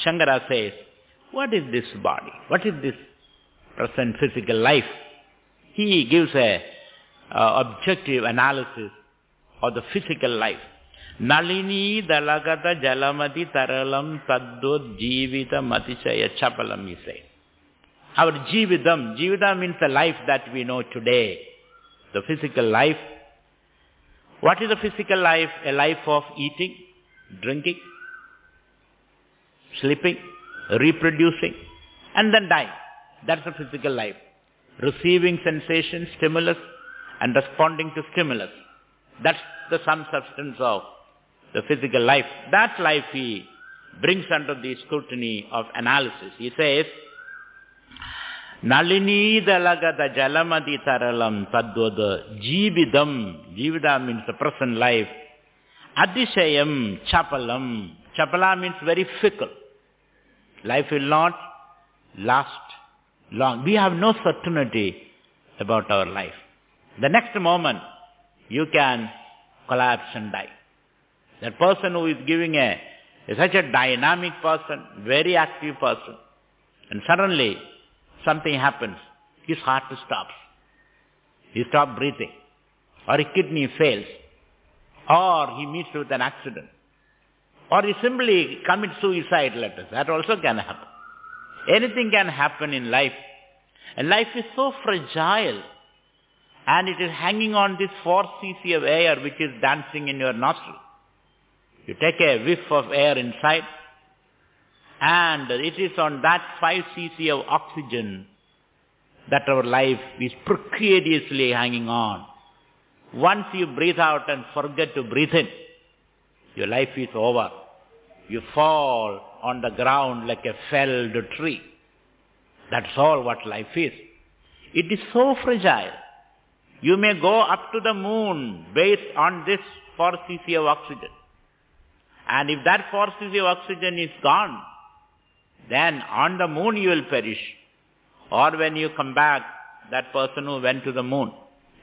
Shankara says, what is this body? What is this present physical life? He gives a objective analysis of the physical life. Nalini dalagata jalamati taralam taddod jivita matishaya chapalam, he says. Our jividam, jivita means the life that we know today, the physical life. What is the physical life? A life of eating, drinking, sleeping, reproducing, and then dying. That's the physical life. Receiving sensation, stimulus, and responding to stimulus. That's the sum substance of the physical life. That life he brings under the scrutiny of analysis. He says, Nalini dalagata jalamati taralam tadvada jibidam. Jivida means the present life. Adishayam chapalam. Chapala means very fickle. Life will not last long. We have no certainty about our life. The next moment, you can collapse and die. That person who is giving is such a dynamic person, very active person, and suddenly something happens, his heart stops. He stops breathing. Or his kidney fails. Or he meets with an accident. Or he simply commits suicide, let us. That also can happen. Anything can happen in life. And life is so fragile. And it is hanging on this 4 cc of air which is dancing in your nostril. You take a whiff of air inside, and it is on that 5 cc of oxygen that our life is precariously hanging on. Once you breathe out and forget to breathe in, your life is over. You fall on the ground like a felled tree. That's all what life is. It is so fragile. You may go up to the moon based on this 4 cc of oxygen. And if that 4 cc of oxygen is gone, then on the moon you will perish. Or when you come back, that person who went to the moon,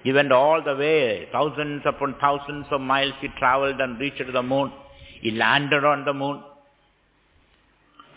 he went all the way, thousands upon thousands of miles he traveled and reached the moon. He landed on the moon.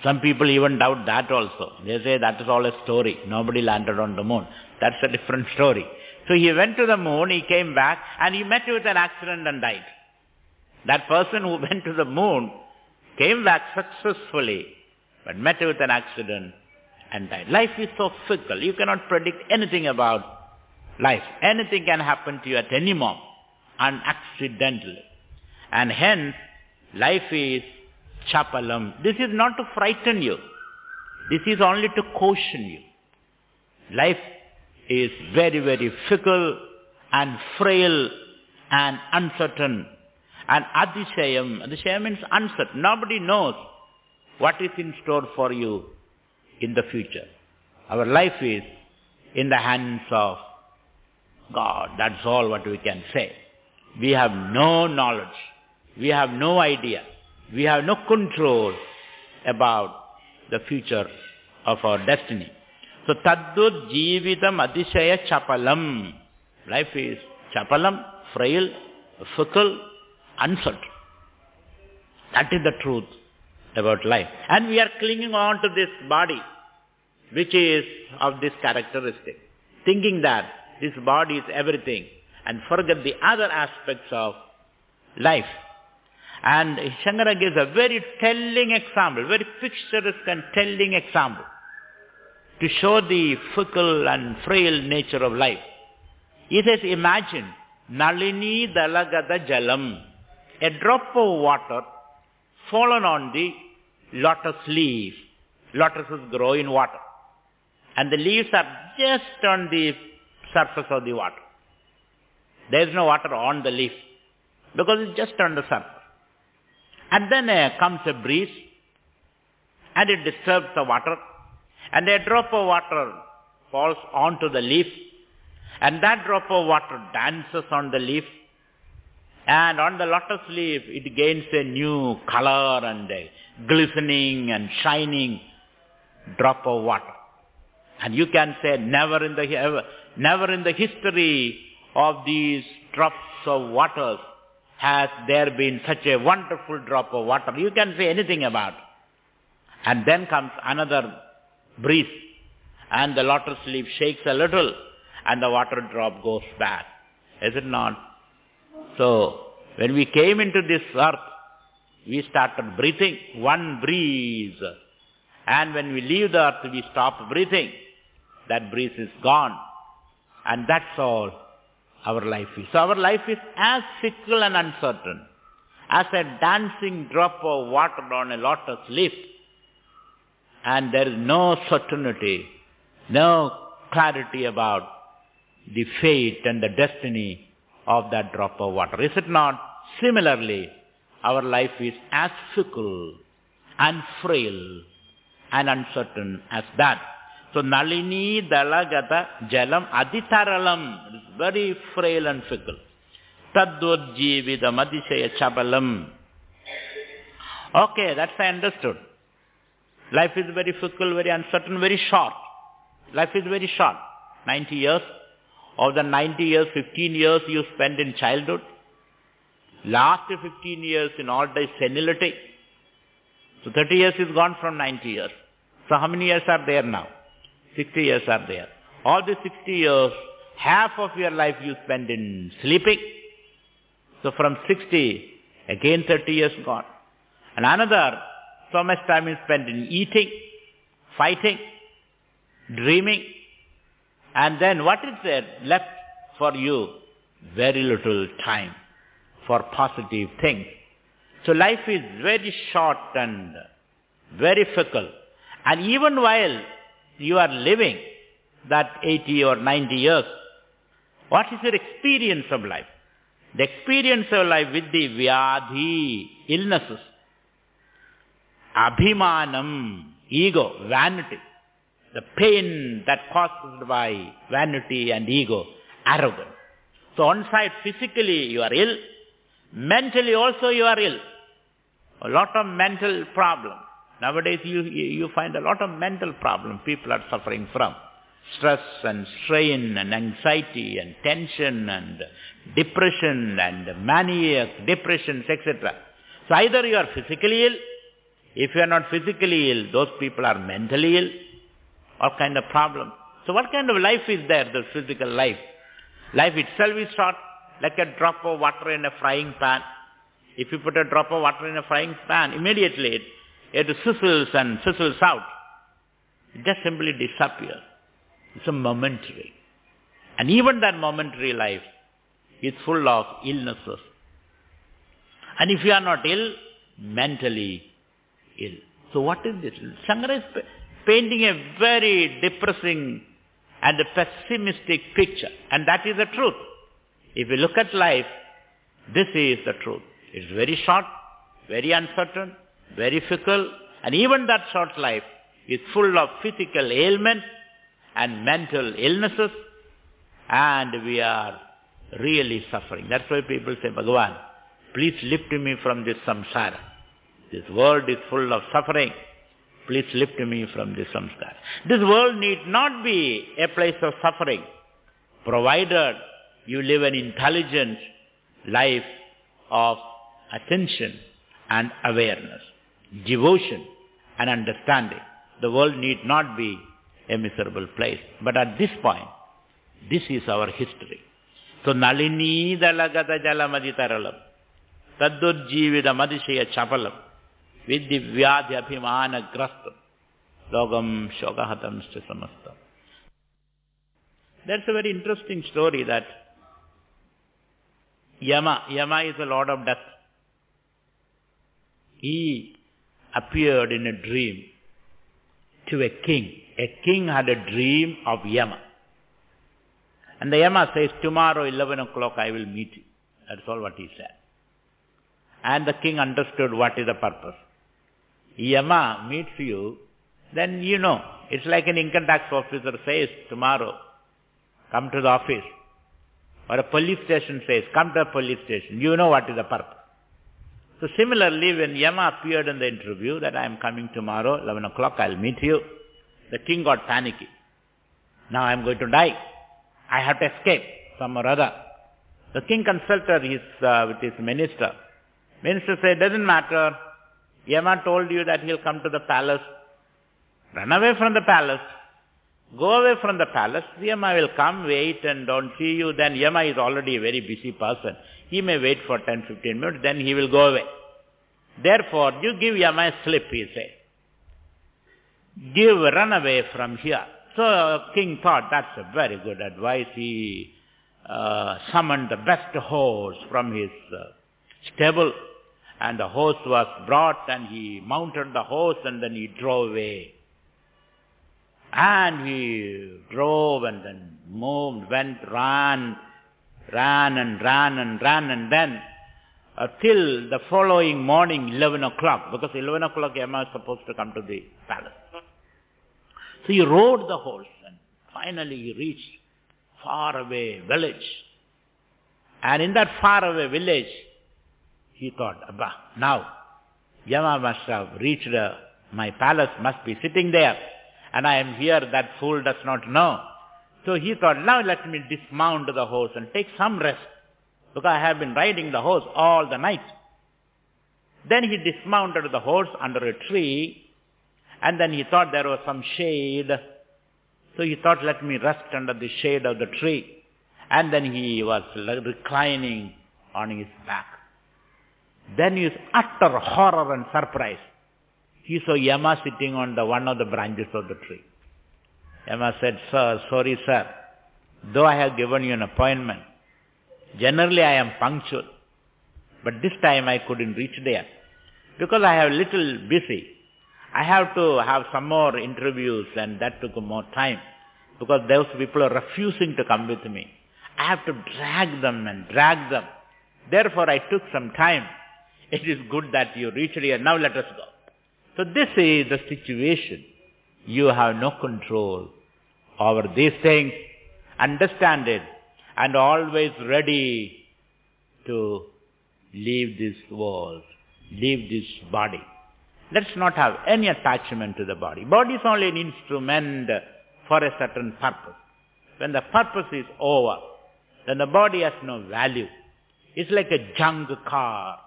Some people even doubt that also. They say that is all a story. Nobody landed on the moon. That's a different story. So he went to the moon, he came back, and he met with an accident and died. That person who went to the moon came back successfully, but met with an accident and died. Life is so fickle. You cannot predict anything about life. Anything can happen to you at any moment, unaccidentally. And hence, life is chapalam. This is not to frighten you. This is only to caution you. Life is very, very fickle and frail and uncertain. And adishayam means uncertain. Nobody knows what is in store for you in the future. Our life is in the hands of God. That's all what we can say. We have no knowledge. We have no idea. We have no control about the future of our destiny. So, taddud jividam adishaya chapalam. Life is chapalam, frail, fickle, uncertain. That is the truth about life. And we are clinging on to this body, which is of this characteristic, thinking that this body is everything, and forget the other aspects of life. And Shankara gives a very telling example, very picturesque and telling example, to show the fickle and frail nature of life. He says, imagine, Nalini dalagada jalam, a drop of water fallen on the lotus leaf. Lotuses grow in water. And the leaves are just on the surface of the water. There is no water on the leaf, because it's just on the surface. And then comes a breeze, and it disturbs the water, and a drop of water falls onto the leaf, and that drop of water dances on the leaf, and on the lotus leaf it gains a new color and a glistening and shining drop of water. And you can say never in the history of these drops of waters has there been such a wonderful drop of water. You can say anything about it. And then comes another breeze, and the lotus leaf shakes a little, and the water drop goes back. Is it not? So, when we came into this earth, we started breathing, one breeze. And when we leave the earth, we stop breathing. That breeze is gone. And that's all our life is. So our life is as fickle and uncertain as a dancing drop of water on a lotus leaf. And there is no certainty, no clarity about the fate and the destiny of that drop of water. Is it not? Similarly, our life is as fickle and frail and uncertain as that. So, Nalini Dalagata Jalam Aditaralam is very frail and fickle. Tadvodjividam Adishaya Chabalam. Okay, that's I understood. Life is very fickle, very uncertain, very short. Life is very short. 90 years. Of the 90 years, 15 years you spend in childhood. Last 15 years in all day senility. So 30 years is gone from 90 years. So how many years are there now? 60 years are there. All the 60 years, half of your life you spend in sleeping. So from 60, again 30 years gone. And another, so much time is spent in eating, fighting, dreaming. And then what is there left for you? Very little time for positive things. So life is very short and very fickle. And even while you are living that 80 or 90 years, what is your experience of life? The experience of life with the vyadhi, illnesses, abhimanam, ego, vanity, the pain that caused by vanity and ego, arrogance. So on side physically you are ill, mentally also you are ill. A lot of mental problems. Nowadays you find a lot of mental problems people are suffering from. Stress and strain and anxiety and tension and depression and maniac, depressions, etc. So either you are physically ill, if you are not physically ill, those people are mentally ill, all kind of problems. So what kind of life is there, the physical life? Life itself is short, like a drop of water in a frying pan. If you put a drop of water in a frying pan, immediately it sizzles and sizzles out. It just simply disappears. It's a momentary. And even that momentary life is full of illnesses. And if you are not ill, mentally ill. So what is this? Shankara is painting a very depressing and a pessimistic picture. And that is the truth. If you look at life, this is the truth. It's very short, very uncertain, very fickle, and even that short life is full of physical ailments and mental illnesses, and we are really suffering. That's why people say, Bhagavan, please lift me from this samsara. This world is full of suffering. Please lift me from this samsara. This world need not be a place of suffering, provided you live an intelligent life of attention and awareness, devotion and understanding. The world need not be a miserable place. But at this point, this is our history. So, Nalini Dalagata Jalamaditaralam, Tadurjivida Madishaya Chapalam, Vidhi Vyadhi Abhimana Grastam, Logam Shogahatam Samastam. That's a very interesting story that Yama is the lord of death. He appeared in a dream to a king. A king had a dream of Yama. And the Yama says, tomorrow 11 o'clock I will meet you. That's all what he said. And the king understood what is the purpose. Yama meets you, then you know. It's like an income tax officer says, tomorrow, come to the office. Or a police station says, come to the police station. You know what is the purpose. So similarly, when Yama appeared in the interview that I am coming tomorrow, 11 o'clock, I'll meet you, the king got panicky. Now I am going to die. I have to escape some or other. The king consulted with his minister. Minister said, doesn't matter. Yama told you that he'll come to the palace. Run away from the palace. Go away from the palace. Yama will come, wait and don't see you. Then Yama is already a very busy person. He may wait for 10-15 minutes, then he will go away. Therefore, you give Yama a slip, he said. Run away from here. So king thought that's a very good advice. He summoned the best horse from his stable, and the horse was brought, and he mounted the horse, and then he drove away. And he drove and then moved, ran, and then till the following morning, 11 o'clock, because 11 o'clock Yama is supposed to come to the palace. So he rode the horse, and finally he reached faraway village. And in that faraway village, he thought, Abba, now Yama must have reached my palace, must be sitting there, and I am here, that fool does not know. So he thought, now let me dismount the horse and take some rest, because I have been riding the horse all the night. Then he dismounted the horse under a tree, and then he thought there was some shade. So he thought, let me rest under the shade of the tree. And then he was reclining on his back. Then his utter horror and surprise, he saw Yama sitting on one of the branches of the tree. Yama said, sorry sir, though I have given you an appointment, generally I am punctual, but this time I couldn't reach there, because I have little busy. I have to have some more interviews, and that took more time, because those people are refusing to come with me. I have to drag them. Therefore I took some time. It is good that you reached here. Now let us go. So this is the situation. You have no control over these things. Understand it, and always ready to leave this world, leave this body. Let's not have any attachment to the body. Body is only an instrument for a certain purpose. When the purpose is over, then the body has no value. It's like a junk car.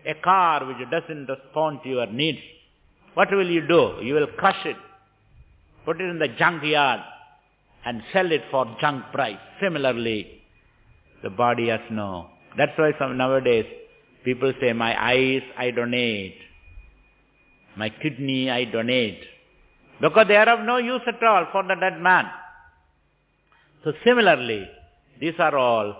A car which doesn't respond to your needs. What will you do? You will crush it, put it in the junkyard, and sell it for junk price. Similarly, the body has no. That's why nowadays people say, my eyes I donate, my kidney I donate, because they are of no use at all for the dead man. So similarly, these are all,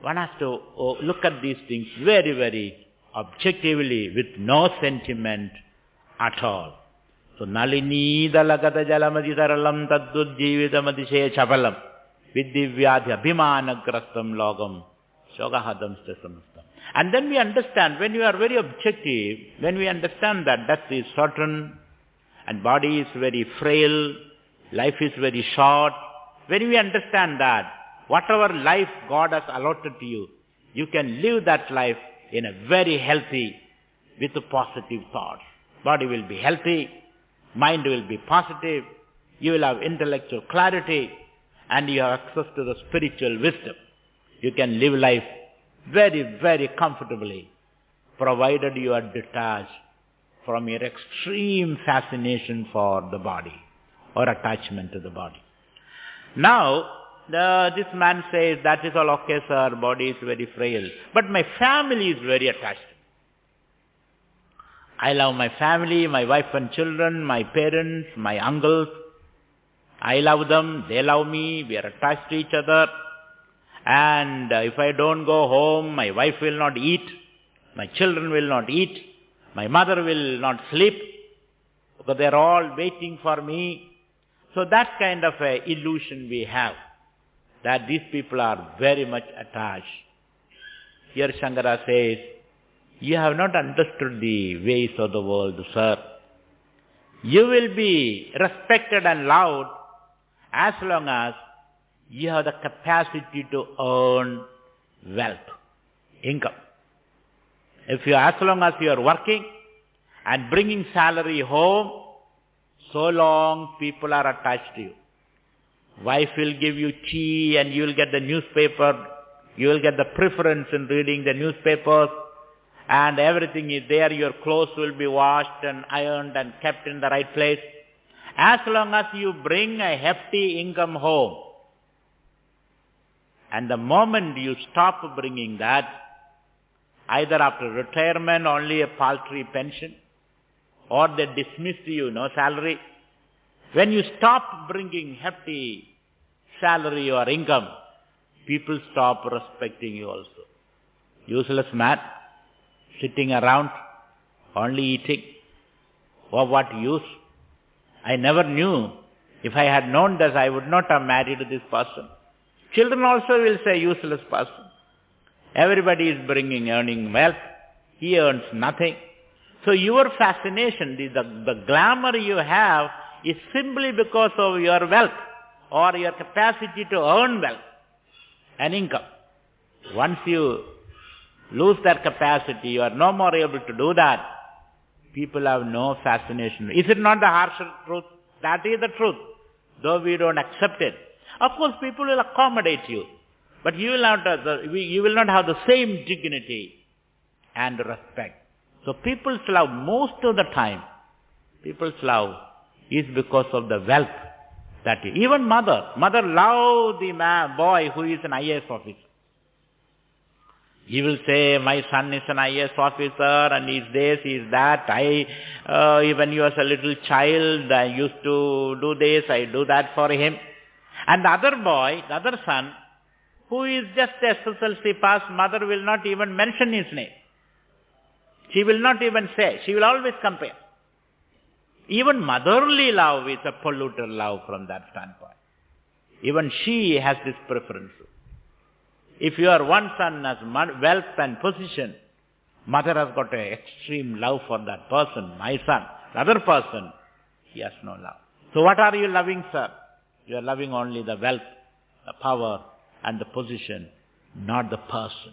one has to look at these things very, very objectively, with no sentiment at all. So nalini dalagata jalamadi saralam taddud jividamadishe chapalam viddivyadhi abhimanagrastam logam shogahadam stasamastam. And then we understand, when we are very objective, when we understand that death is certain, and body is very frail, life is very short, when we understand that, whatever life God has allotted to you, you can live that life in a very healthy, with a positive thought. Body will be healthy, mind will be positive, you will have intellectual clarity, and you have access to the spiritual wisdom. You can live life very, very comfortably, provided you are detached from your extreme fascination for the body or attachment to the body. Now, this man says, that is all okay, sir, body is very frail, but my family is very attached. I love my family, my wife and children, my parents, my uncles. I love them, they love me, we are attached to each other. And if I don't go home, my wife will not eat, my children will not eat, my mother will not sleep, because they are all waiting for me. So that kind of a illusion we have, that these people are very much attached. Here Shankara says, you have not understood the ways of the world, sir. You will be respected and loved as long as you have the capacity to earn wealth, income. As long as you are working and bringing salary home, so long people are attached to you. Wife will give you tea and you will get the newspaper. You will get the preference in reading the newspapers. and everything is there, your clothes will be washed and ironed and kept in the right place. As long as you bring a hefty income home, and the moment you stop bringing that, either after retirement only a paltry pension, or they dismiss you, no salary. When you stop bringing hefty salary or income, people stop respecting you also. Useless man, sitting around, only eating. Of what use? I never knew. If I had known this, I would not have married this person. Children also will say, useless person. Everybody is earning wealth. He earns nothing. So your fascination, the glamour you have is simply because of your wealth or your capacity to earn wealth and income. Once you lose that capacity, you are no more able to do that. People have no fascination. Is it not the harsher truth? That is the truth, though we don't accept it. Of course, people will accommodate you, but you will not have the same dignity and respect. So people's love, most of the time, people's love is because of the wealth. That is. Even mother love the boy who is an IAS officer. He will say, my son is an IAS officer and he is this, he is that. Even he was a little child, I used to do this, I do that for him. And the other boy, the other son, who is just SSLC pass, mother will not even mention his name. She will not even say. She will always compare. Even motherly love is a polluted love from that standpoint. Even she has this preference. If your one son has wealth and position, mother has got an extreme love for that person, my son. The other person, he has no love. So what are you loving, sir? You are loving only the wealth, the power, and the position, not the person.